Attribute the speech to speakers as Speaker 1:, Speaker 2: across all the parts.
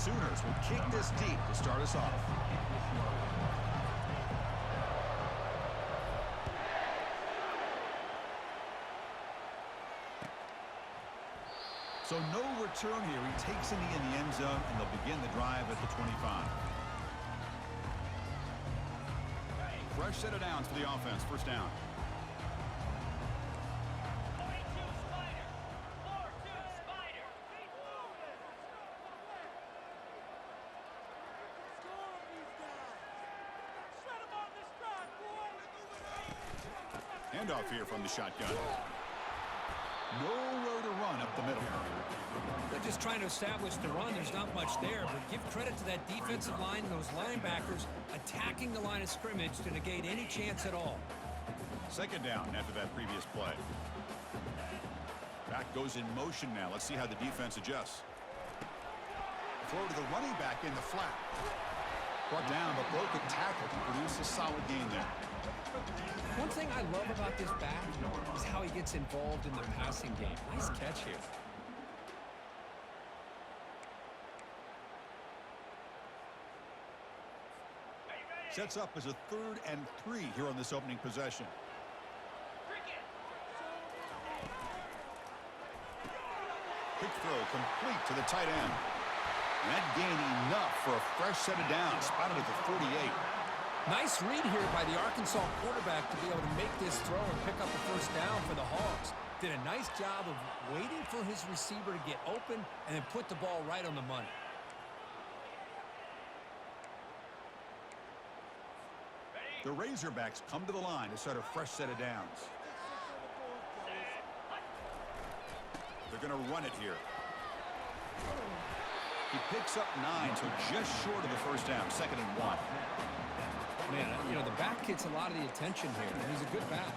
Speaker 1: Sooners will kick this deep to start us off. So no return here. He takes it in the end zone, and they'll begin the drive at the 25. Fresh set of downs for the offense. First down. Handoff here from the shotgun. Nowhere to run up the middle.
Speaker 2: They're just trying to establish the run. There's not much there, but give credit to that defensive line and those linebackers attacking the line of scrimmage to negate any chance at all.
Speaker 1: Second down after that previous play. Back goes in motion now. Let's see how the defense adjusts. Throw to the running back in the flat. Brought down, but broke a tackle to produce a solid gain there.
Speaker 2: One thing I love about this back is how he gets involved in the passing game. Nice catch here.
Speaker 1: Sets up as a 3rd and 3 here on this opening possession. Quick throw complete to the tight end. And that gained enough for a fresh set of downs, spotted at the 48.
Speaker 2: Nice read here by the Arkansas quarterback to be able to make this throw and pick up the first down for the Hogs. Did a nice job of waiting for his receiver to get open and then put the ball right on the money.
Speaker 1: The Razorbacks come to the line to start a fresh set of downs. They're going to run it here. He picks up 9, so just short of the first down, 2nd and 1.
Speaker 2: Man, you know, the back gets a lot of the attention here, and he's a good back.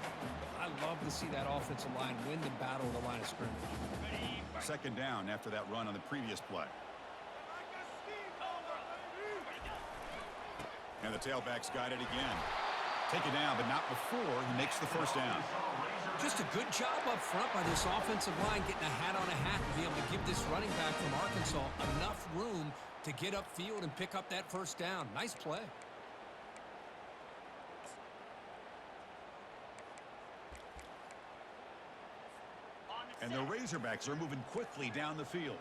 Speaker 2: I love to see that offensive line win the battle of the line of scrimmage.
Speaker 1: 2nd down after that run on the previous play. And the tailback's got it again. Take it down, but not before he makes the first down.
Speaker 2: Just a good job up front by this offensive line, getting a hat on a hat and be able to give this running back from Arkansas enough room to get upfield and pick up that first down. Nice play.
Speaker 1: And the Razorbacks are moving quickly down the field.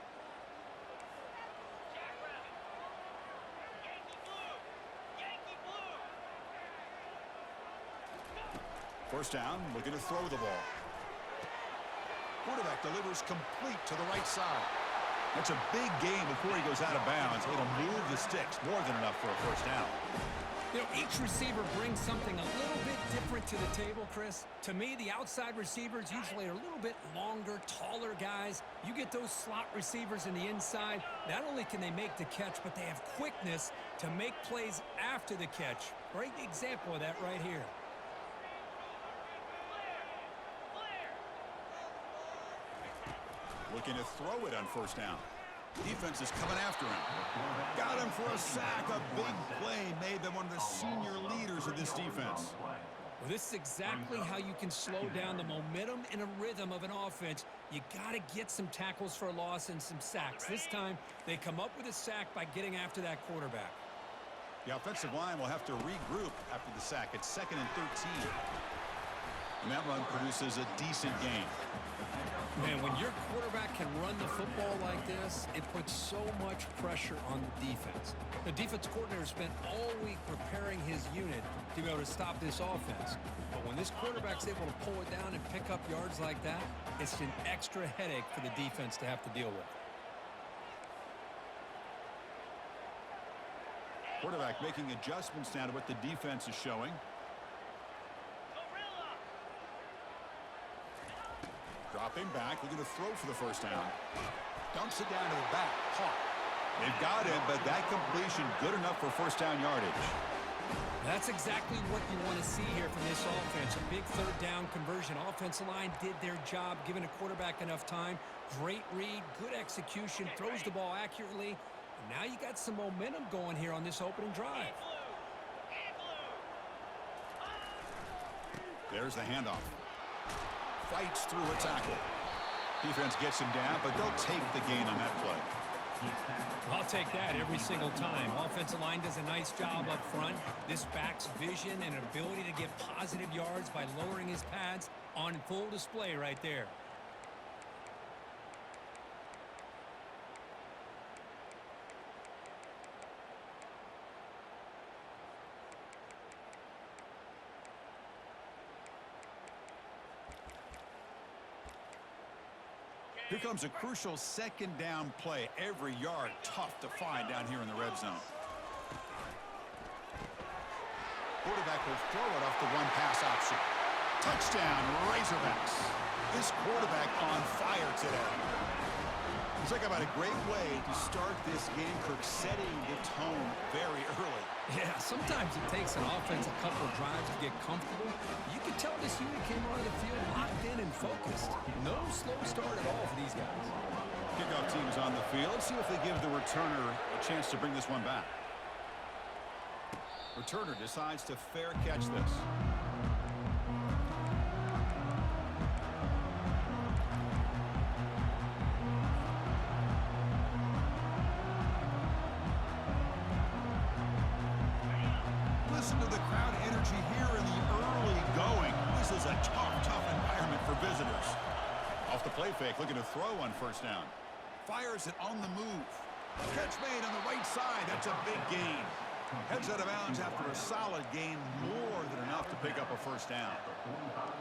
Speaker 1: First down, looking to throw the ball. Quarterback delivers complete to the right side. That's a big gain before he goes out of bounds. It'll move the sticks, more than enough for a first down.
Speaker 2: You know, each receiver brings something a little bit different to the table, Chris. To me, the outside receivers usually are a little bit longer, taller guys. You get those slot receivers in the inside, not only can they make the catch, but they have quickness to make plays after the catch. Great example of that right here.
Speaker 1: Looking to throw it on first down. Defense is coming after him. Got him for a sack. A big play made by one of the senior leaders of this defense.
Speaker 2: Well, this is exactly how you can slow down the momentum and a rhythm of an offense. You got to get some tackles for a loss and some sacks. This time, they come up with a sack by getting after that quarterback.
Speaker 1: The offensive line will have to regroup after the sack. It's 2nd and 13. And that run produces a decent gain.
Speaker 2: Man, when your quarterback can run the football like this, it puts so much pressure on the defense. The defense coordinator spent all week preparing his unit to be able to stop this offense. But when this quarterback's able to pull it down and pick up yards like that, it's an extra headache for the defense to have to deal with.
Speaker 1: Quarterback making adjustments now to what the defense is showing. Dropping back, looking to throw for the first down. Dumps it down to the back. Caught. They've got him, but that completion good enough for first down yardage.
Speaker 2: That's exactly what you want to see here from this offense. A big 3rd down conversion. Offensive line did their job, giving a quarterback enough time. Great read, good execution, throws the ball accurately. And now you got some momentum going here on this opening drive.
Speaker 1: There's the handoff. Fights through a tackle. Defense gets him down, but they'll take the gain on that play.
Speaker 2: I'll take that every single time. Offensive line does a nice job up front. This back's vision and ability to get positive yards by lowering his pads on full display right there.
Speaker 1: Here comes a crucial second down play. Every yard tough to find down here in the red zone. Quarterback will throw it off the one pass option. Touchdown, Razorbacks. This quarterback on fire today. Let's talk about a great way to start this game, Kirk, setting the tone very early.
Speaker 2: Yeah, sometimes it takes an offense a couple of drives to get comfortable. You can tell this unit came onto the field locked in and focused. No slow start at all for these guys.
Speaker 1: Kickoff team's on the field. Let's see if they give the returner a chance to bring this one back. Returner decides to fair catch this. Listen to the crowd energy here in the early going. This is a tough environment for visitors. Off the play fake, looking to throw on first down. Fires it on the move. Catch made on the right side. That's a big gain. Heads out of bounds after a solid gain, more than enough to pick up a first down.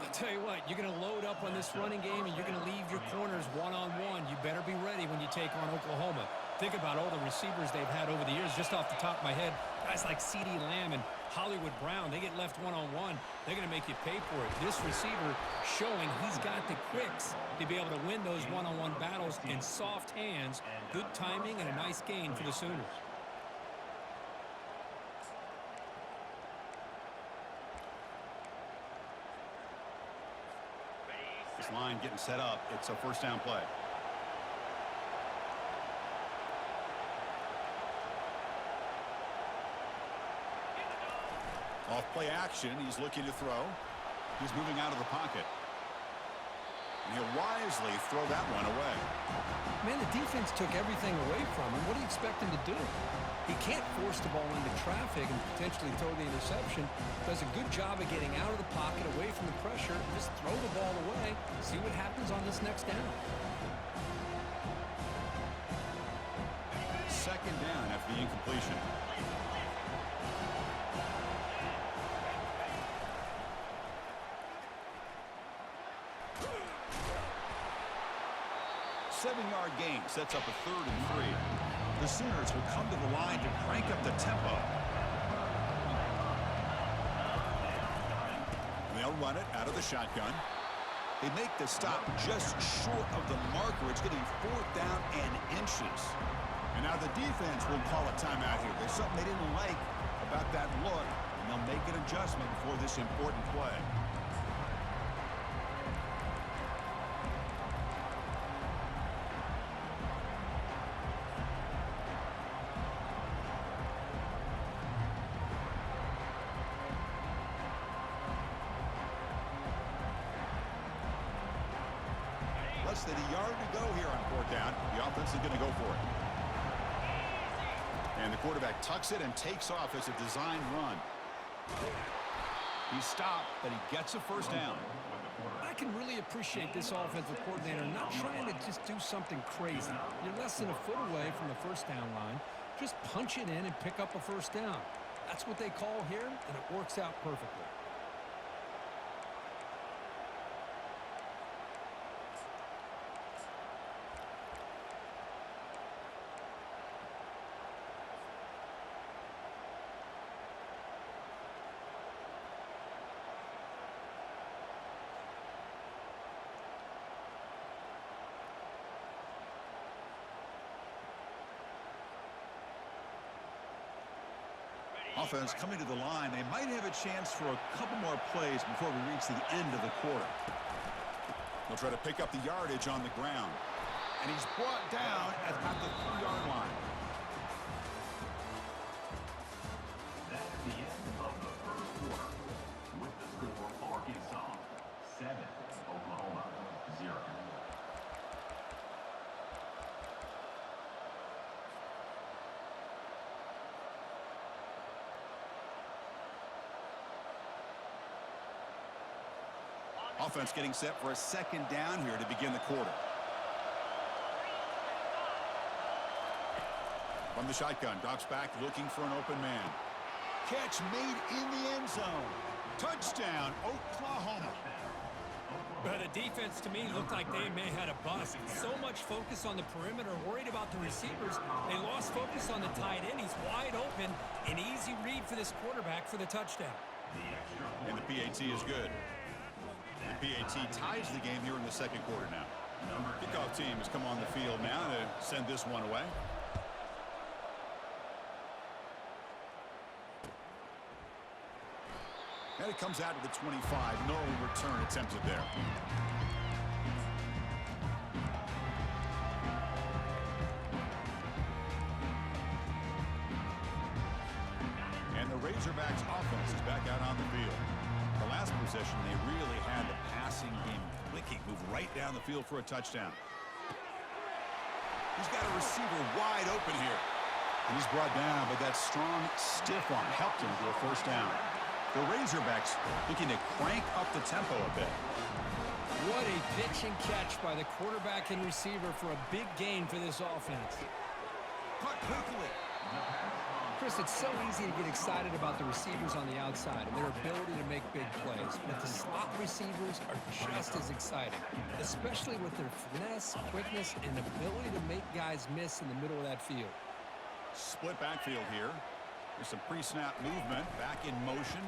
Speaker 2: I'll tell you what, you're going to load up on this running game and you're going to leave your corners one-on-one. You better be ready when you take on Oklahoma. Think about all the receivers they've had over the years. Just off the top of my head, guys like CeeDee Lamb and Hollywood Brown, they get left one-on-one. They're going to make you pay for it. This receiver showing he's got the quicks to be able to win those one-on-one battles in soft hands. Good timing and a nice gain for the Sooners.
Speaker 1: This line getting set up. It's a first down play. Off play action. He's looking to throw. He's moving out of the pocket. And he'll wisely throw that one away.
Speaker 2: Man, the defense took everything away from him. What do you expect him to do? He can't force the ball into traffic and potentially throw the interception. Does a good job of getting out of the pocket, away from the pressure. Just throw the ball away. See what happens on this next down.
Speaker 1: Second down after the incompletion. Seven-yard gain sets up a 3rd and 3. The Sooners will come to the line to crank up the tempo. They'll run it out of the shotgun. They make the stop just short of the marker. It's getting 4th down and inches. And now the defense will call a timeout here. There's something they didn't like about that look, and they'll make an adjustment for this important play. Less than a yard to go here on 4th down. The offense is going to go for it. And the quarterback tucks it and takes off as a designed run. He stopped, but he gets a first down.
Speaker 2: I can really appreciate this offensive coordinator not trying to just do something crazy. You're less than a foot away from the first down line. Just punch it in and pick up a first down. That's what they call here, and it works out perfectly.
Speaker 1: Offense coming to the line. They might have a chance for a couple more plays before we reach the end of the quarter. They'll try to pick up the yardage on the ground. And he's brought down at about the 3-yard line.
Speaker 3: That's the end of the first quarter. With the score, Arkansas 7, Oklahoma 0.
Speaker 1: offense getting set for a second down here to begin the quarter. From the shotgun, drops back looking for an open man. Catch made in the end zone. Touchdown, Oklahoma.
Speaker 2: But the defense, to me, looked like they may have had a bust. So much focus on the perimeter, worried about the receivers. They lost focus on the tight end. He's wide open. An easy read for this quarterback for the touchdown.
Speaker 1: And the PAT is good. The PAT ties the game here in the second quarter now. Kickoff team has come on the field now to send this one away. And it comes out to the 25. No return attempted there. And the Razorbacks offense is back out on the field. The last possession, they really had the passing game clicking. Move right down the field for a touchdown. He's got a receiver wide open here. And he's brought down, but that strong, stiff arm helped him to a first down. The Razorbacks looking to crank up the tempo a bit.
Speaker 2: What a pitch and catch by the quarterback and receiver for a big gain for this offense.
Speaker 1: Caught quickly.
Speaker 2: Chris, it's so easy to get excited about the receivers on the outside and their ability to make big plays, but the slot receivers are just as exciting, especially with their finesse, quickness, and ability to make guys miss in the middle of that field.
Speaker 1: Split backfield here. There's some pre-snap movement, back in motion.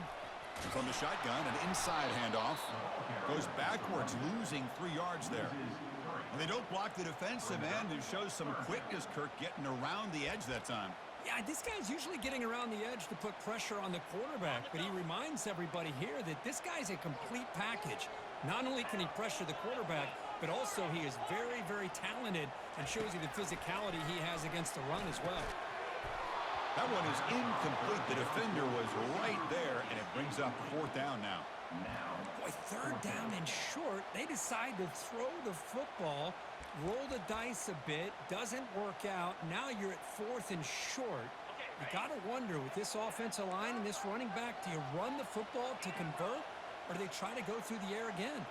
Speaker 1: From the shotgun, an inside handoff. Goes backwards, losing 3 yards there. And they don't block the defensive end. It shows some quickness, Kirk, getting around the edge that time.
Speaker 2: Yeah, this guy's usually getting around the edge to put pressure on the quarterback, but he reminds everybody here that this guy's a complete package. Not only can he pressure the quarterback, but also he is very, very talented and shows you the physicality he has against the run as well.
Speaker 1: That one is incomplete. The defender was right there, and it brings up 4th down now.
Speaker 2: Boy, 3rd down and short. They decide to throw the football, roll the dice a bit, doesn't work out. Now you're at 4th and short. You got to wonder, with this offensive line and this running back, do you run the football to convert, or do they try to go through the air again?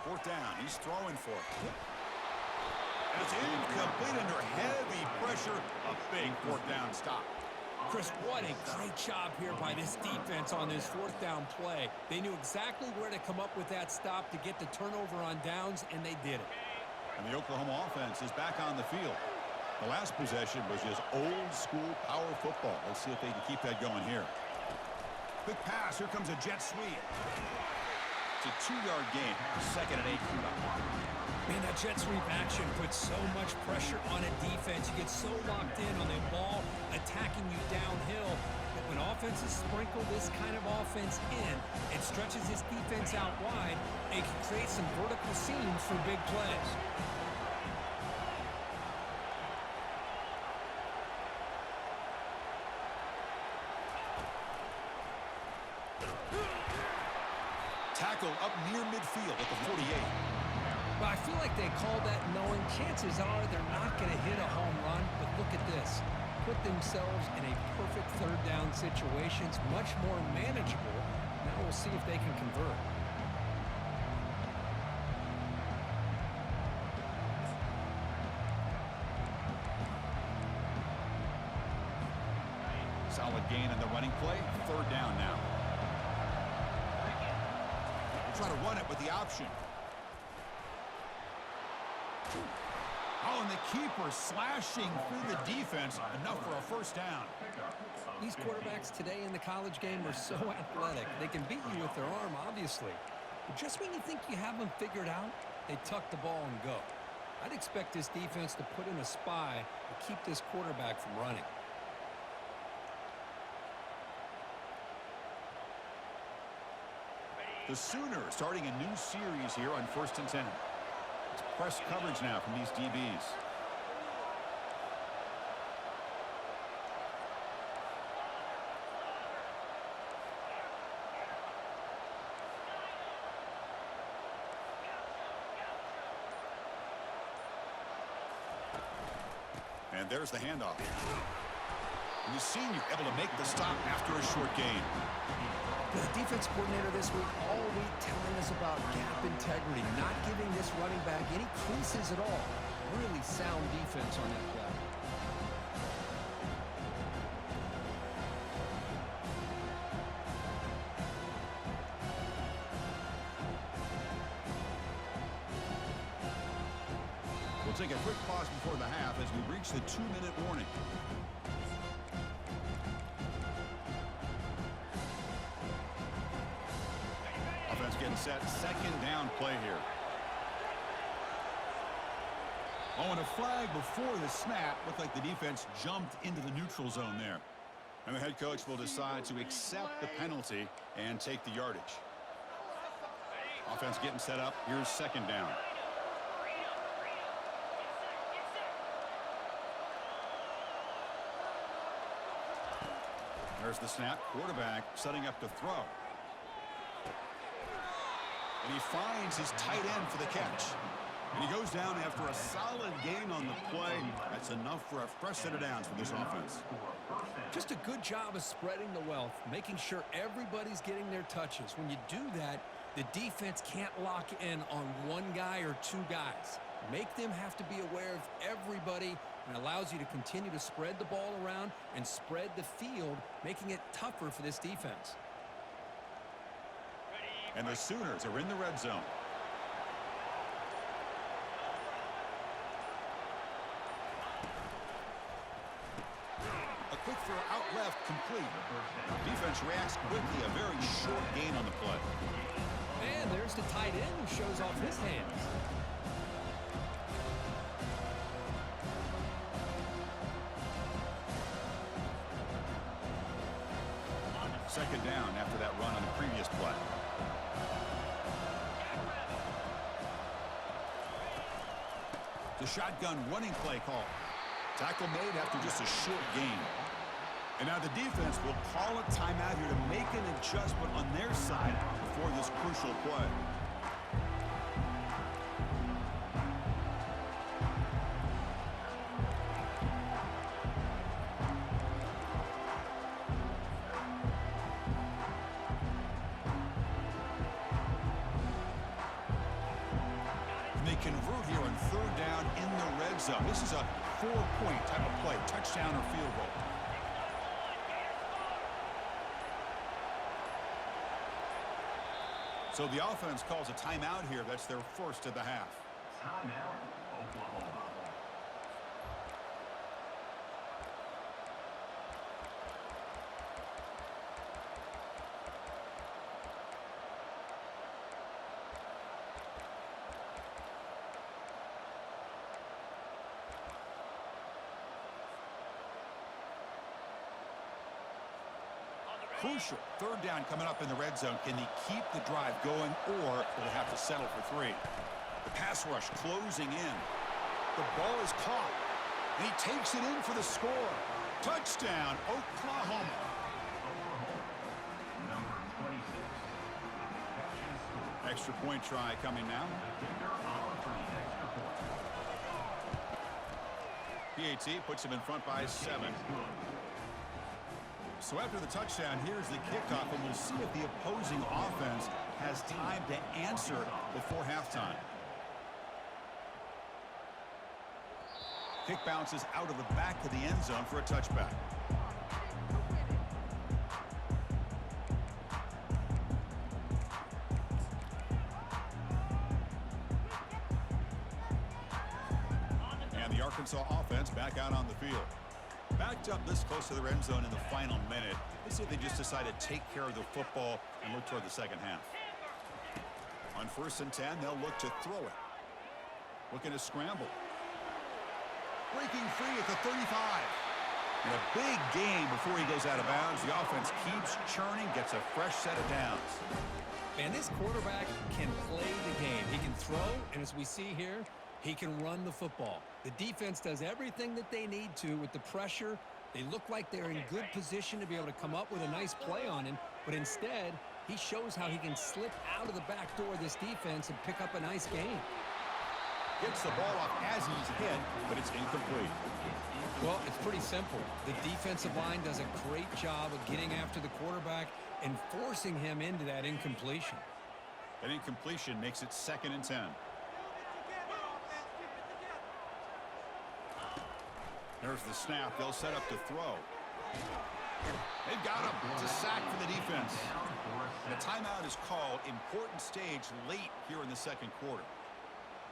Speaker 1: 4th down. He's throwing for it. And it's incomplete under heavy pressure. A big 4th down stop.
Speaker 2: Chris, what a great job here by this defense on this 4th down play. They knew exactly where to come up with that stop to get the turnover on downs, and they did it.
Speaker 1: And the Oklahoma offense is back on the field. The last possession was just old-school power football. Let's see if they can keep that going here. Quick pass. Here comes a jet sweep. It's a 2-yard gain. 2nd and 8 coming up.
Speaker 2: Man, that jet sweep action puts so much pressure on a defense. You get so locked in on the ball attacking you downhill. But when offenses sprinkle this kind of offense in, it stretches this defense out wide. It can create some vertical seams for big plays.
Speaker 1: Tackle up near midfield at the 48.
Speaker 2: But I feel like they called that knowing chances are they're not going to hit a home run. But look at this. Put themselves in a perfect 3rd down situation. It's much more manageable. Now we'll see if they can convert.
Speaker 1: Solid gain on the running play. 3rd down now. We'll try to run it with the option. Oh, and the keeper slashing through the defense. Enough for a 1st down.
Speaker 2: These quarterbacks today in the college game are so athletic. They can beat you with their arm, obviously. But just when you think you have them figured out, they tuck the ball and go. I'd expect this defense to put in a spy to keep this quarterback from running.
Speaker 1: The Sooners starting a new series here on 1st and 10. It's press coverage now from these DBs. And there's the handoff. And the senior able to make the stop after a short gain.
Speaker 2: The defense coordinator this week, all week telling us about gap integrity, not giving this running back any creases at all. Really sound defense on that play.
Speaker 1: We'll take a quick pause before the half as we reach the 2-minute warning. Offense getting set. Second down play here. Oh, and a flag before the snap. Looked like the defense jumped into the neutral zone there. And the head coach will decide to accept the penalty and take the yardage. Offense getting set up. Here's second down. There's the snap. Quarterback setting up to throw. And he finds his tight end for the catch. And he goes down after a solid gain on the play. That's enough for a fresh set of downs for this offense.
Speaker 2: Just a good job of spreading the wealth, making sure everybody's getting their touches. When you do that, the defense can't lock in on one guy or two guys. Make them have to be aware of everybody, and allows you to continue to spread the ball around and spread the field, making it tougher for this defense.
Speaker 1: And the Sooners are in the red zone. A quick throw out left, complete. Defense reacts quickly, a very short gain on the play.
Speaker 2: And there's the tight end who shows off his hands.
Speaker 1: Second down after that run on the previous play. The shotgun running play call. Tackle made after just a short gain. And now the defense will call a timeout here to make an adjustment on their side before this crucial play. Convert here on third down in the red zone. This is a 4-point type of play, touchdown or field goal. So the offense calls a timeout here. That's their first of the half.
Speaker 3: Timeout, Oklahoma.
Speaker 1: Crucial. Third down coming up in the red zone. Can he keep the drive going, or will they have to settle for 3? The pass rush closing in. The ball is caught, and he takes it in for the score. Touchdown, Oklahoma.
Speaker 3: Number 26.
Speaker 1: Extra point try coming now. PAT puts him in front by 7. So after the touchdown, here's the kickoff, and we'll see if the opposing offense has time to answer before halftime. Kick bounces out of the back of the end zone for a touchback. And the Arkansas offense back out on the field. Backed up this close to the end zone in the final minute. Let's see if they just decide to take care of the football and look toward the second half. On 1st and 10, they'll look to throw it. Looking to scramble. Breaking free at the 35. And a big gain before he goes out of bounds. The offense keeps churning, gets a fresh set of downs.
Speaker 2: And this quarterback can play the game. He can throw, and as we see here, he can run the football. The defense does everything that they need to with the pressure. They look like they're in good position to be able to come up with a nice play on him, but instead, he shows how he can slip out of the back door of this defense and pick up a nice gain.
Speaker 1: Gets the ball off as he's hit, but it's incomplete.
Speaker 2: Well, it's pretty simple. The defensive line does a great job of getting after the quarterback and forcing him into that incompletion.
Speaker 1: An incompletion makes it 2nd and 10. There's the snap. They'll set up to throw. They've got him. It's a sack for the defense. The timeout is called. Important stage late here in the 2nd quarter.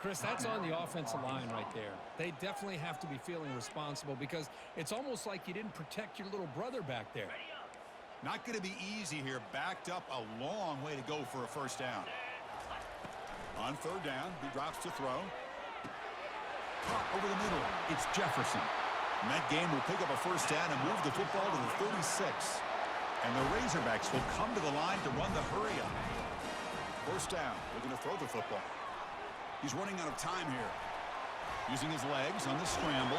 Speaker 2: Chris, that's on the offensive line right there. They definitely have to be feeling responsible because it's almost like you didn't protect your little brother back there.
Speaker 1: Not going to be easy here. Backed up a long way to go for a first down. On 3rd down, he drops to throw. Caught over the middle. It's Jefferson. And that game will pick up a first down and move the football to the 36. And the Razorbacks will come to the line to run the hurry up. First down. Looking to throw the football. He's running out of time here. Using his legs on the scramble.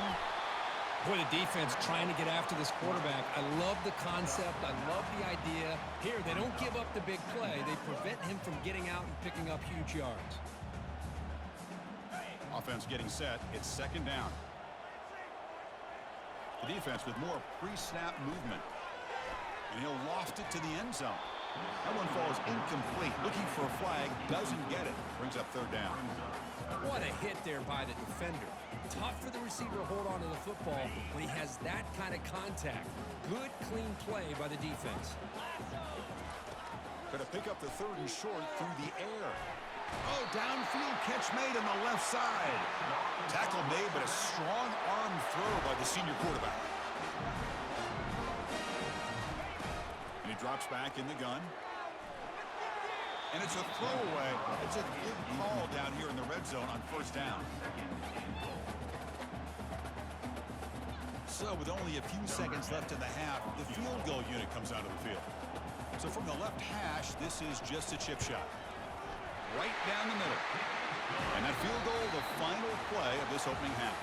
Speaker 2: Boy, the defense trying to get after this quarterback. I love the concept. I love the idea. Here, they don't give up the big play. They prevent him from getting out and picking up huge yards.
Speaker 1: Offense getting set. It's 2nd down. The defense with more pre-snap movement. And he'll loft it to the end zone. That one falls incomplete. Looking for a flag. Doesn't get it. Brings up 3rd down.
Speaker 2: What a hit there by the defender. Tough for the receiver to hold on to the football when he has that kind of contact. Good, clean play by the defense.
Speaker 1: Going to pick up the 3rd and short through the air. Oh, downfield catch made on the left side. Tackle made, but a strong arm throw by the senior quarterback. And he drops back in the gun. And it's a throwaway. It's a good call down here in the red zone on 1st down. So with only a few seconds left in the half, the field goal unit comes out of the field. So from the left hash, this is just a chip shot. Right down the middle. And that field goal, the final play of this opening half.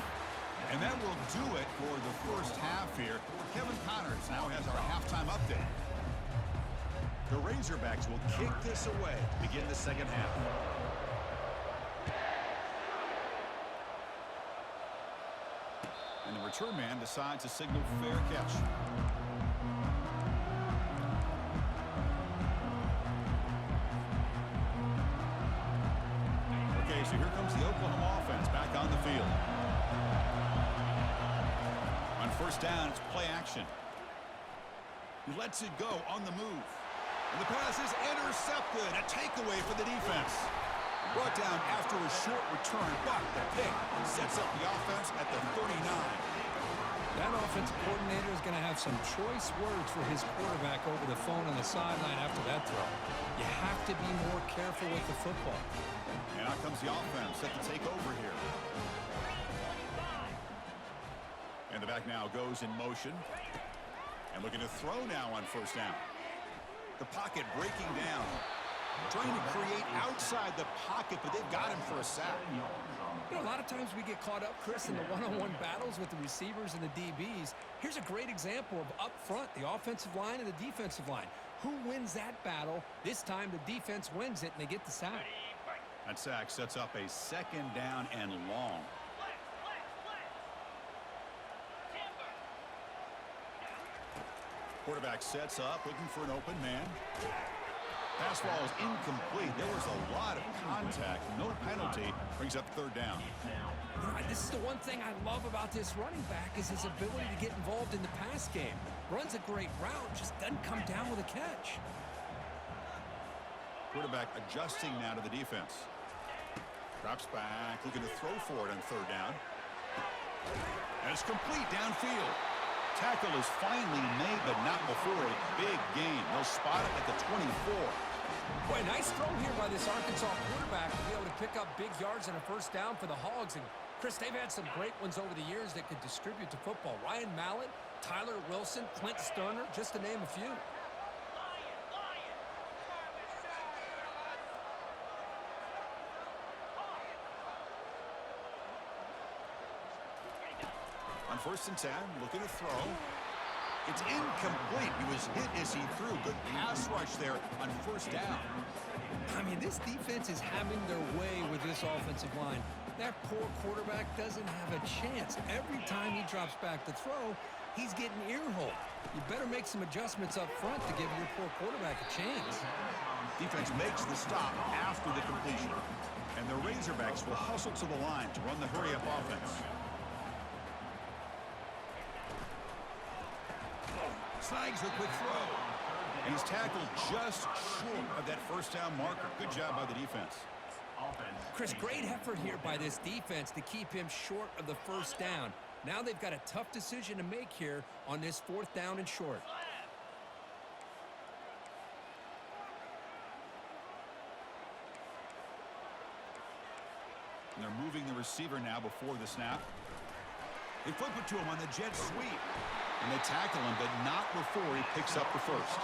Speaker 1: And that will do it for the first half here. Kevin Connors now has our halftime update. The Razorbacks will kick this away to begin the 2nd half. And the return man decides to signal fair catch. Okay, so here comes the Oklahoma offense back on the field. On 1st down, it's play action. He lets it go on the move. And the pass is intercepted. A takeaway for the defense. Brought down after a short return, but the pick sets up the offense at the 39.
Speaker 2: That offensive coordinator is going to have some choice words for his quarterback over the phone on the sideline after that throw. You have to be more careful with the football.
Speaker 1: And out comes the offense set to take over here. And the back now goes in motion. And looking to throw now on 1st down. The pocket breaking down. Trying to create outside the pocket, but they've got him for a sack.
Speaker 2: You know, a lot of times we get caught up, Chris, in the one-on-one battles with the receivers and the DBs. Here's a great example of up front, the offensive line and the defensive line. Who wins that battle? This time the defense wins it, and they get the sack.
Speaker 1: That sack sets up a 2nd down and long. Quarterback sets up, looking for an open man. Pass ball is incomplete. There was a lot of contact. No penalty. Brings up 3rd down.
Speaker 2: You know, this is the one thing I love about this running back is his ability to get involved in the pass game. Runs a great route, just doesn't come down with a catch.
Speaker 1: Quarterback adjusting now to the defense. Drops back, looking to throw for it on 3rd down. And it's complete downfield. Tackle is finally made, but not before a big gain. They'll spot it at the 24.
Speaker 2: Boy, nice throw here by this Arkansas quarterback to be able to pick up big yards and a first down for the Hogs. And, Chris, they've had some great ones over the years that could distribute the football. Ryan Mallett, Tyler Wilson, Clint Sterner, just to name a few.
Speaker 1: On 1st and 10, looking to throw. It's incomplete. He was hit as he threw. Good pass rush there on 1st down.
Speaker 2: I mean, this defense is having their way with this offensive line. That poor quarterback doesn't have a chance. Every time he drops back to throw, he's getting ear-hole. You better make some adjustments up front to give your poor quarterback a chance.
Speaker 1: Defense makes the stop after the completion. And the Razorbacks will hustle to the line to run the hurry-up offense. Snags the quick throw. And he's tackled just short of that first down marker. Good job by the defense.
Speaker 2: Chris, great effort here by this defense to keep him short of the first down. Now they've got a tough decision to make here on this 4th down and short.
Speaker 1: And they're moving the receiver now before the snap. They flip it to him on the jet sweep. And they tackle him, but not before he picks up the first.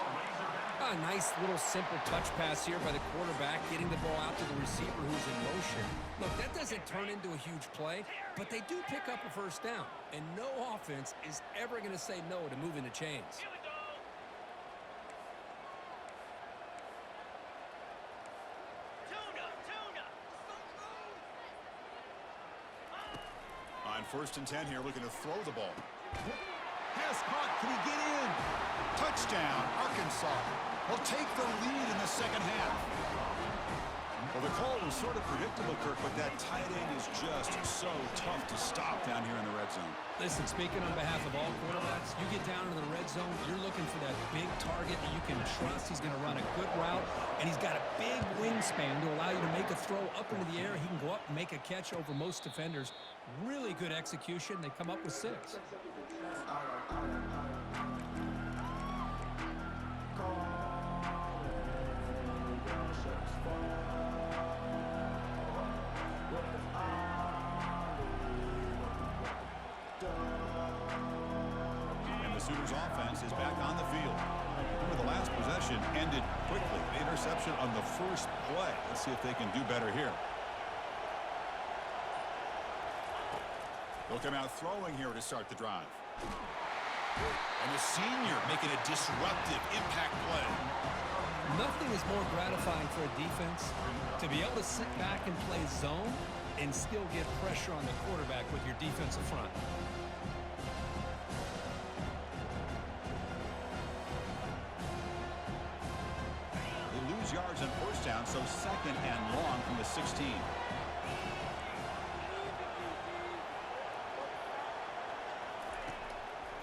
Speaker 2: A nice little simple touch pass here by the quarterback, getting the ball out to the receiver who's in motion. Look, that doesn't turn into a huge play, but they do pick up a first down. And no offense is ever going to say no to moving the chains.
Speaker 1: On 1st and 10 here, looking to throw the ball. Pass caught. Can he get in? Touchdown, Arkansas. Will take the lead in the second half. Well, the call was sort of predictable, Kirk, but that tight end is just so tough to stop down here in the red zone.
Speaker 2: Listen, speaking on behalf of all quarterbacks, you get down into the red zone, you're looking for that big target that you can trust. He's going to run a good route, and he's got a big wingspan to allow you to make a throw up into the air. He can go up and make a catch over most defenders. Really good execution. They come up with 6.
Speaker 1: And the Sooners offense is back on the field. Remember, the last possession ended quickly. The interception on the first play. Let's see if they can do better here. They'll come out throwing here to start the drive. And the senior making a disruptive impact play.
Speaker 2: Nothing is more gratifying for a defense to be able to sit back and play zone and still get pressure on the quarterback with your defensive front.
Speaker 1: They lose yards on 1st down, so 2nd and long from the 16.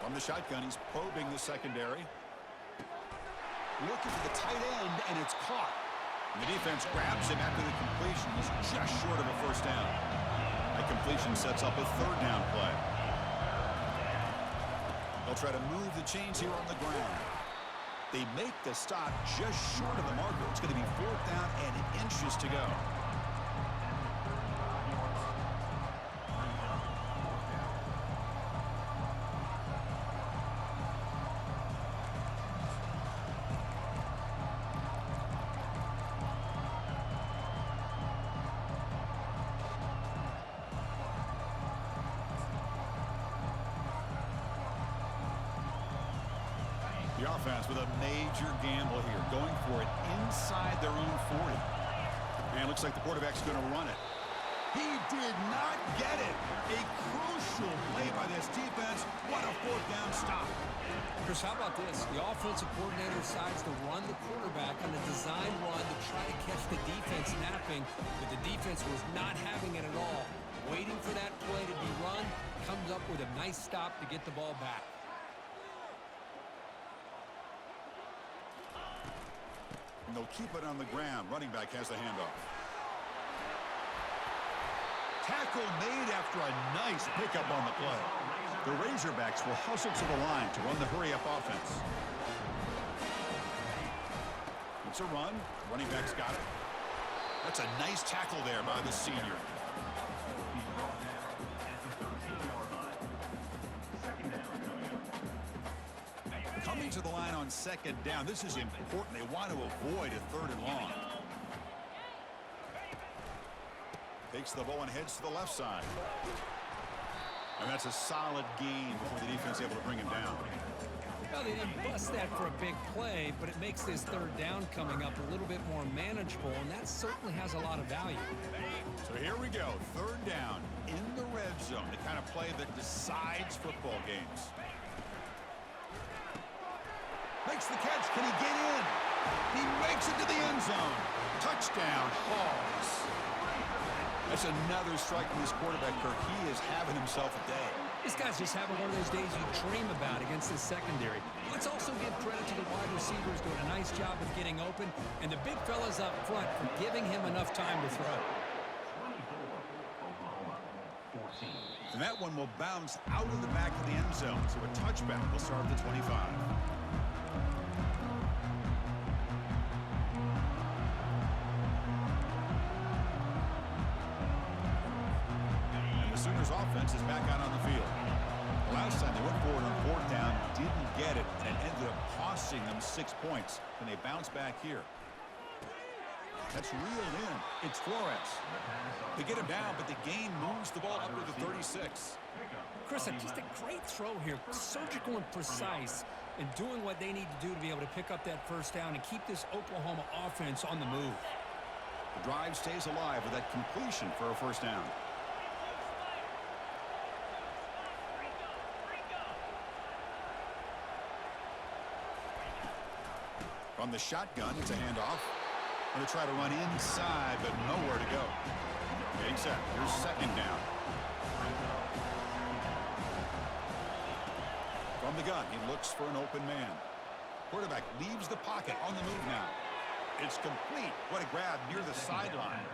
Speaker 1: From the shotgun, he's probing the secondary. Looking for the tight end, and it's caught. And the defense grabs him after the completion. He's just short of a first down. That completion sets up a 3rd down play. They'll try to move the chains here on the ground. They make the stop just short of the marker. It's going to be 4th down and inches to go. The offense with a major gamble here, going for it inside their own 40. And looks like the quarterback's going to run it. He did not get it. A crucial play by this defense. What a 4th down stop.
Speaker 2: Chris, how about this? The offensive coordinator decides to run the quarterback on a design run to try to catch the defense napping, but the defense was not having it at all. Waiting for that play to be run, comes up with a nice stop to get the ball back.
Speaker 1: And they'll keep it on the ground. Running back has the handoff. Tackle made after a nice pickup on the play. The Razorbacks will hustle to the line to run the hurry-up offense. It's a run. Running back's got it. That's a nice tackle there by the senior. Coming to the line on 2nd down. This is important. They want to avoid a 3rd and long. Takes the ball and heads to the left side. And that's a solid gain before the defense is able to bring him down.
Speaker 2: Well, they didn't bust that for a big play, but it makes this third down coming up a little bit more manageable, and that certainly has a lot of value.
Speaker 1: So here we go, third down in the red zone, the kind of play that decides football games. Makes the catch. Can he get in? He makes it to the end zone. Touchdown, Hogs. That's another strike from this quarterback, Kirk. He is having himself a day.
Speaker 2: This guy's just having one of those days you dream about against the secondary. Let's also give credit to the wide receivers doing a nice job of getting open, and the big fellas up front for giving him enough time to throw.
Speaker 1: And that one will bounce out of the back of the end zone, so a touchback will start at the 25. Sooners offense is back out on the field. The last time they went forward on fourth down, didn't get it, and ended up costing them 6 points. And they bounce back here. That's reeled in. It's Flores. They get him down, but the gain moves the ball up to the 36.
Speaker 2: Chris, just a great throw here. Surgical and precise in doing what they need to do to be able to pick up that first down and keep this Oklahoma offense on the move.
Speaker 1: The drive stays alive with that completion for a first down. From the shotgun, it's a handoff. Going to try to run inside, but nowhere to go. Getting set. Here's second down. From the gun, he looks for an open man. Quarterback leaves the pocket on the move now. It's complete. What a grab near the sideline.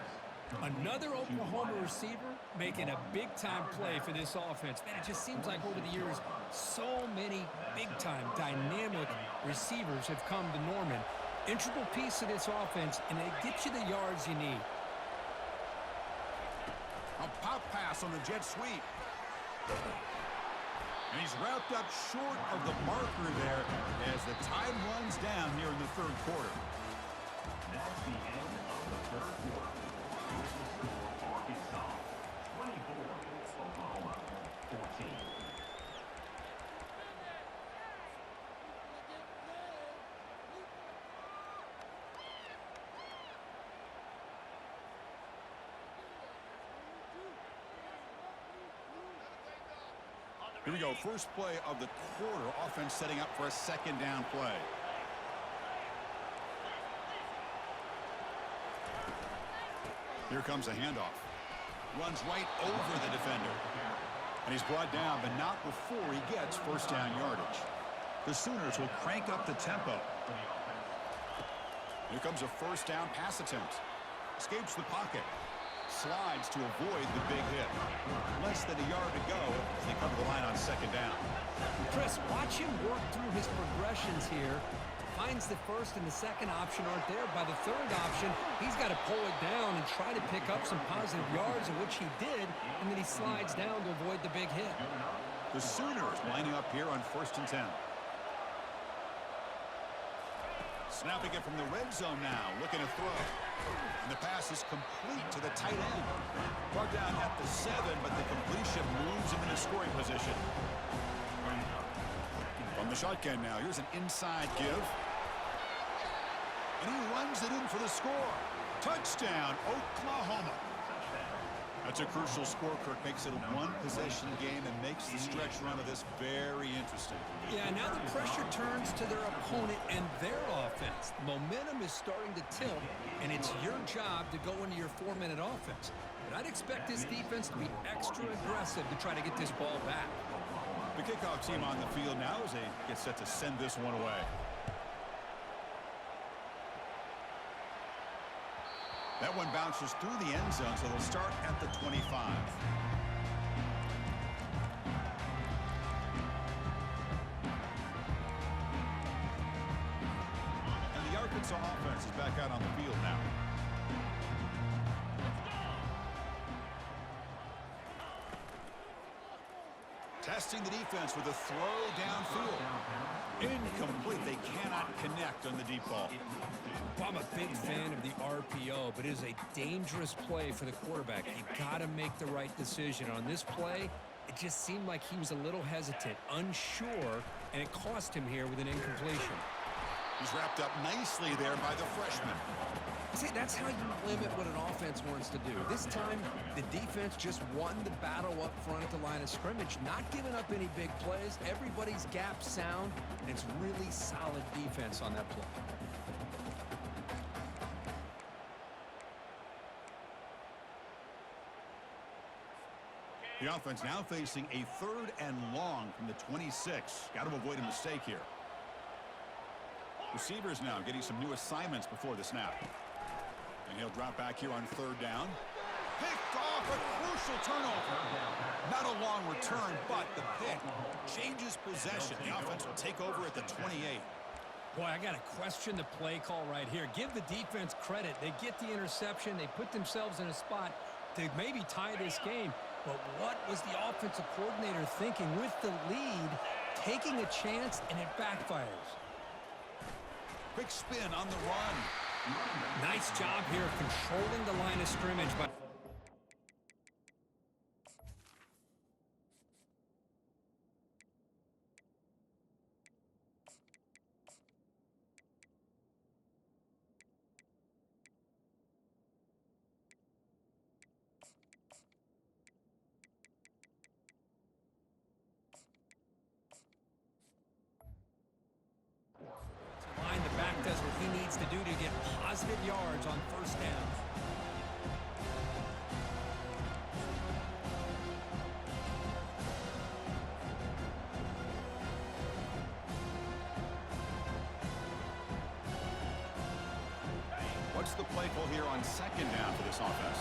Speaker 2: Another Oklahoma receiver making a big-time play for this offense. Man, it just seems like over the years, so many big-time, dynamic receivers have come to Norman. Integral piece of this offense, and they get you the yards you need.
Speaker 1: A pop pass on the jet sweep. And he's wrapped up short of the marker there as the time runs down here in the third quarter.
Speaker 3: That's the end of the third quarter. Arkansas 24, Oklahoma 14.
Speaker 1: Here we go, first play of the quarter. Offense setting up for a second down play. Here comes a handoff. Runs right over the defender. And he's brought down, but not before he gets first down yardage. The Sooners will crank up the tempo. Here comes a first down pass attempt. Escapes the pocket. Slides to avoid the big hit. Less than a yard to go as they come to the line on second down.
Speaker 2: Chris, watch him work through his progressions here. Finds the first and the second option aren't there. By the third option, he's got to pull it down and try to pick up some positive yards, of which he did, and then he slides down to avoid the big hit.
Speaker 1: The Sooners lining up here on 1st and 10. Snapping it from the red zone now, looking to throw. And the pass is complete to the tight end. Brought down at the 7, but the completion moves him into scoring position. From the shotgun now, here's an inside give. And he runs it in for the score. Touchdown, Oklahoma. That's a crucial score. Kirk makes it a one-possession game and makes the stretch run of this very interesting.
Speaker 2: Yeah, now the pressure turns to their opponent and their offense. Momentum is starting to tilt, and it's your job to go into your 4-minute offense. But I'd expect this defense to be extra aggressive to try to get this ball back.
Speaker 1: The kickoff team on the field now as they get set to send this one away. That one bounces through the end zone, so they'll start at the 25. And the Arkansas offense is back out on the field now. Testing the defense with a throw downfield. Incomplete. They cannot connect on the deep ball.
Speaker 2: I'm a big fan of the RPO, but it is a dangerous play for the quarterback. You got to make the right decision. On this play, it It just seemed like he was a little hesitant, unsure, and it cost him here with an incompletion.
Speaker 1: He's wrapped up nicely there by the freshman.
Speaker 2: See, that's how you limit what an offense wants to do. This time, the defense just won the battle up front at the line of scrimmage, not giving up any big plays. Everybody's gap sound, and it's really solid defense on that play.
Speaker 1: The offense now facing a 3rd and long from the 26. Got to avoid a mistake here. Receivers now getting some new assignments before the snap. And he'll drop back here on 3rd down. Picked off, a crucial turnover. Not a long return, but the pick changes possession. The offense will take over at the 28.
Speaker 2: Boy, I got to question the play call right here. Give the defense credit. They get the interception. They put themselves in a spot to maybe tie this game. But what was the offensive coordinator thinking with the lead, taking a chance, and it backfires?
Speaker 1: Quick spin on the run.
Speaker 2: Nice job here of controlling the line of scrimmage. But the back does what he needs to do to get positive yards on 1st down.
Speaker 1: What's the play call here on 2nd down for this offense?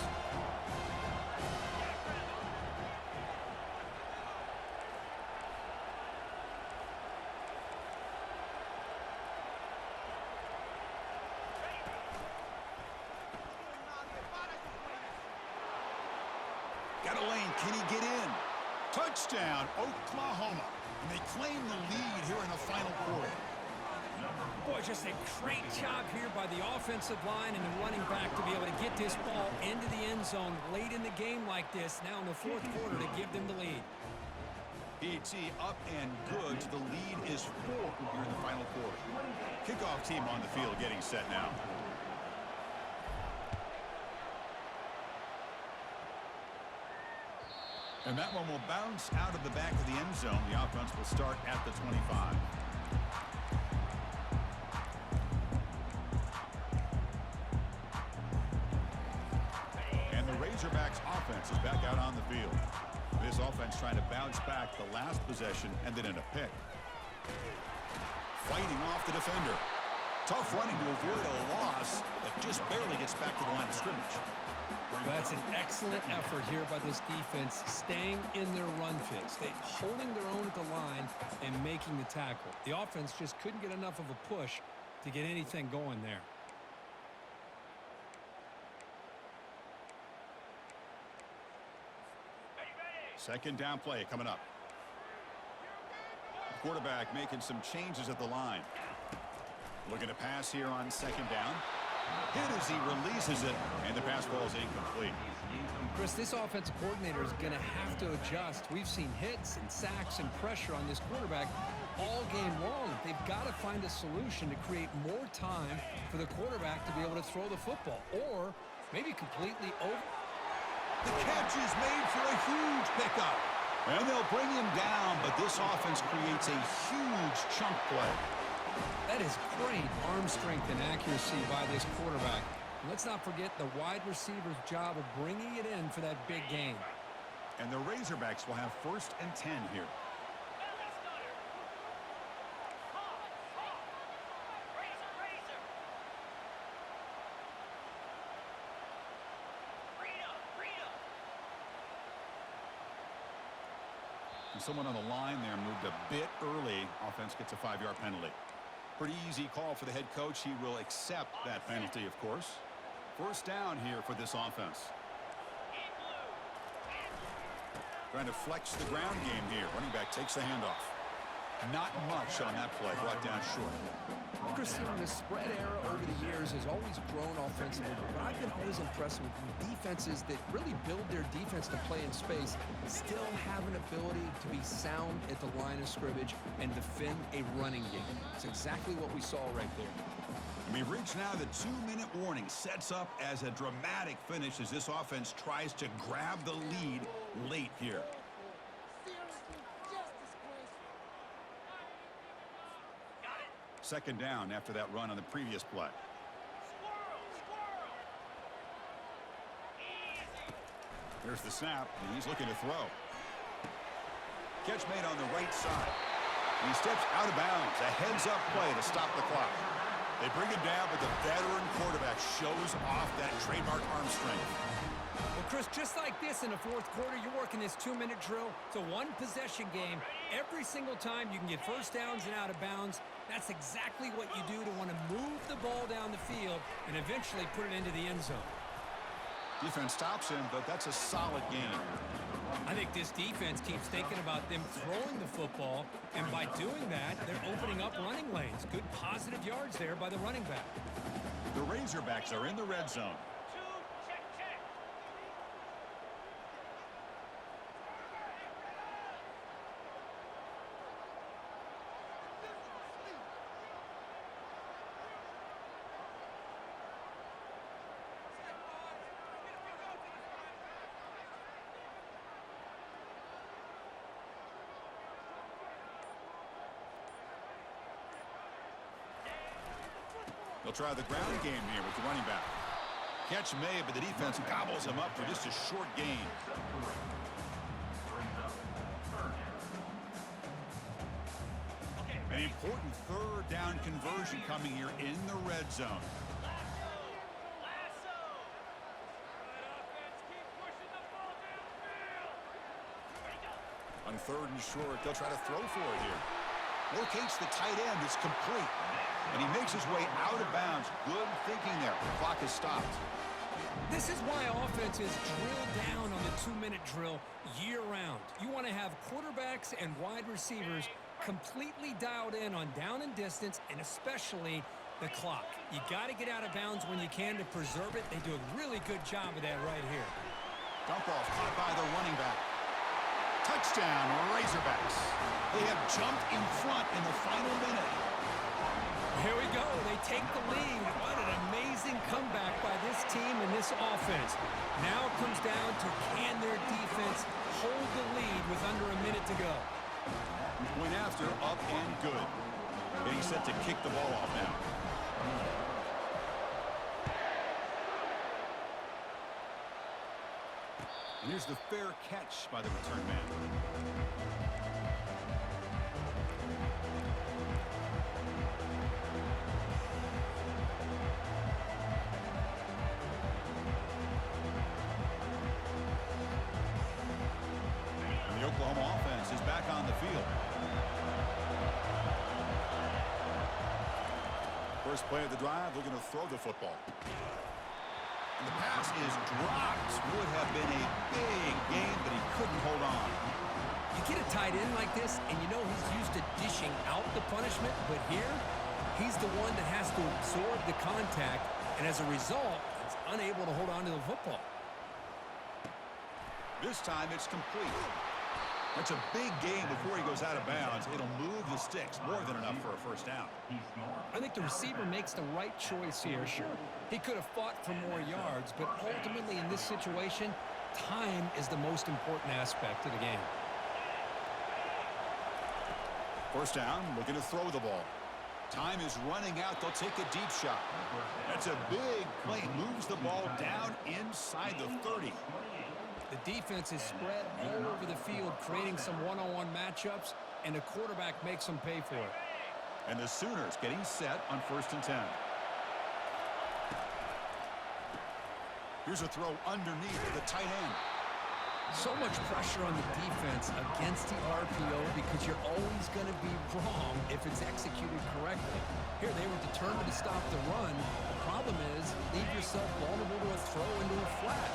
Speaker 1: Got a lane. Can he get in? Touchdown, Oklahoma. And they claim the lead here in the final quarter.
Speaker 2: Boy, just a great job here by the offensive line and the running back to be able to get this ball into the end zone late in the game like this, now in the 4th quarter, to give them the lead.
Speaker 1: PT up and good. The lead is 4 here in the final quarter. Kickoff team on the field getting set now. And that one will bounce out of the back of the end zone. The offense will start at the 25. And the Razorbacks offense is back out on the field. This offense trying to bounce back the last possession and then in a pick. Fighting off the defender. Tough running to avoid a loss, but just barely gets back to the line of scrimmage.
Speaker 2: That's an excellent effort here by this defense, staying in their run fit, holding their own at the line and making the tackle. The offense just couldn't get enough of a push to get anything going there.
Speaker 1: Second down play coming up. The quarterback making some changes at the line. Looking to pass here on 2nd down. Hit as he releases it, and the pass ball is incomplete.
Speaker 2: Chris, this offensive coordinator is going to have to adjust. We've seen hits and sacks and pressure on this quarterback all game long. They've got to find a solution to create more time for the quarterback to be able to throw the football, or maybe completely over.
Speaker 1: The catch is made for a huge pickup. And they'll bring him down, but this offense creates a huge chunk play.
Speaker 2: That is great arm strength and accuracy by this quarterback. And let's not forget the wide receiver's job of bringing it in for that big game.
Speaker 1: And the Razorbacks will have 1st and 10 here. And someone on the line there moved a bit early. Offense gets a 5-yard penalty. Pretty easy call for the head coach. He will accept that penalty, of course. 1st down here for this offense. Trying to flex the ground game here. Running back takes the handoff. Not much on that play, brought down short.
Speaker 2: Christian, the spread era over the years has always grown offensively, but what I've been always impressed with defenses that really build their defense to play in space still have an ability to be sound at the line of scrimmage and defend a running game. It's exactly what we saw right there.
Speaker 1: We've reached now the 2-minute warning. Sets up as a dramatic finish as this offense tries to grab the lead late here. Second down after that run on the previous play. Here's the snap, and he's looking to throw. Catch made on the right side. And he steps out of bounds. A heads-up play to stop the clock. They bring him down, but the veteran quarterback shows off that trademark arm strength.
Speaker 2: Well, Chris, just like this in the fourth quarter, you're working this 2-minute drill. It's a one-possession game. Every single time you can get first downs and out of bounds. That's exactly what you do to want to move the ball down the field and eventually put it into the end zone.
Speaker 1: Defense stops him, but that's a solid game.
Speaker 2: I think this defense keeps thinking about them throwing the football, and by doing that, they're opening up running lanes. Good positive yards there by the running back.
Speaker 1: The Razorbacks are in the red zone. They'll try the ground game here with the running back. Catch made, but the defense gobbles him up for just a short gain. An important third down conversion coming here in the red zone. On third and short, they'll try to throw for it here. Locates the tight end. It's complete. And he makes his way out of bounds. Good thinking there. The clock is stopped.
Speaker 2: This is why offenses drill down on the 2-minute drill year-round. You want to have quarterbacks and wide receivers completely dialed in on down and distance, and especially the clock. You got to get out of bounds when you can to preserve it. They do a really good job of that right here.
Speaker 1: Dump off caught by the running back. Touchdown, Razorbacks. They have jumped in front in the final minute.
Speaker 2: Here we go. They take the lead. What an amazing comeback by this team and this offense. Now it comes down to can their defense hold the lead with under a minute to go.
Speaker 1: Point after, up and good. Getting set to kick the ball off now. And here's the fair catch by the return man. And the Oklahoma offense is back on the field. First play of the drive, they're going to throw the football. And the pass is dropped. Would have been a big game, but he couldn't hold on.
Speaker 2: You get a tight end like this, and you know he's used to dishing out the punishment, but here, he's the one that has to absorb the contact, and as a result, he's unable to hold on to the football.
Speaker 1: This time it's complete. That's a big game before he goes out of bounds. It'll move the sticks, more than enough for a first down.
Speaker 2: I think the receiver makes the right choice here. Sure, he could have fought for more yards, but ultimately in this situation, time is the most important aspect of the game.
Speaker 1: First down, looking to throw the ball. Time is running out. They'll take a deep shot. That's a big play. Moves the ball down inside the 30.
Speaker 2: The defense is spread all over the field, creating some one-on-one matchups, and the quarterback makes them pay for it.
Speaker 1: And the Sooners getting set on 1st and 10. Here's a throw underneath the tight end.
Speaker 2: So much pressure on the defense against the RPO because you're always going to be wrong if it's executed correctly. Here they were determined to stop the run. The problem is leave yourself vulnerable to a throw into a flat.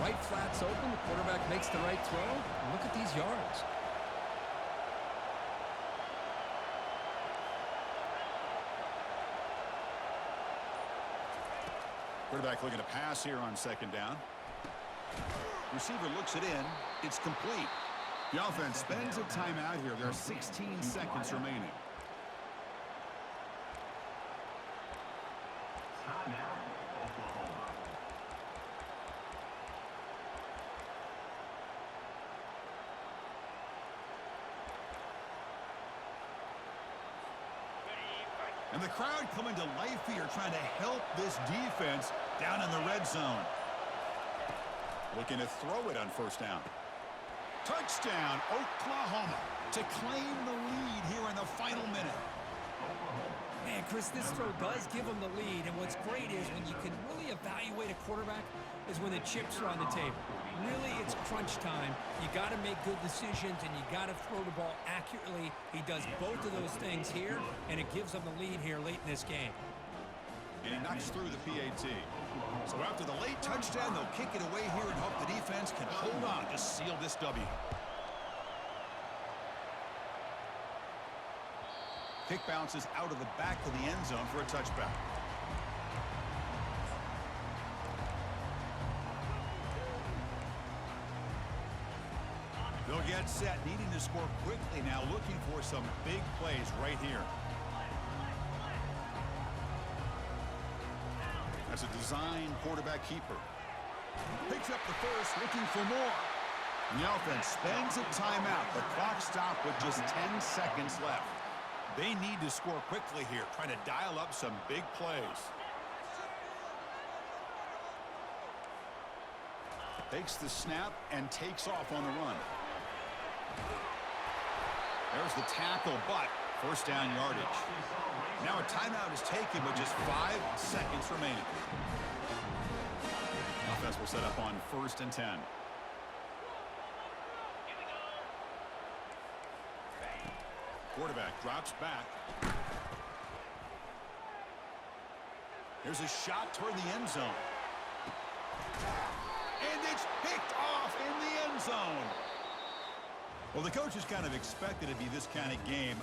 Speaker 2: Right flat's open, the quarterback makes the right throw. Look at these yards.
Speaker 1: Quarterback looking to pass here on second down. Receiver looks it in. It's complete. The offense spends a timeout here. There are 16 seconds remaining.
Speaker 3: Timeout, Oklahoma.
Speaker 1: And the crowd coming to life here, trying to help this defense down in the red zone. Looking to throw it on first down. Touchdown, Oklahoma, to claim the lead here in the final minute.
Speaker 2: Man, Chris, this throw does give them the lead, and what's great is when you can really evaluate a quarterback is when the chips are on the table. Really, it's crunch time. You got to make good decisions, and you got to throw the ball accurately. He does both of those things here, and it gives them the lead here late in this game.
Speaker 1: And he knocks through the PAT. So after the late touchdown, they'll kick it away here and hope the defense can hold on to seal this W. Kick bounces out of the back of the end zone for a touchback. They'll get set, needing to score quickly now, looking for some big plays right here. As a design quarterback keeper. Picks up the first, looking for more. And the offense spends a timeout. The clock stopped with just 10 seconds left. They need to score quickly here, trying to dial up some big plays. Takes the snap and takes off on the run. There's the tackle, but first down yardage. Now a timeout is taken with just 5 seconds remaining. Offense will set up on 1st and 10. Quarterback drops back. There's a shot toward the end zone. And it's picked off in the end zone. Well, the coaches kind of expected it to be this kind of game.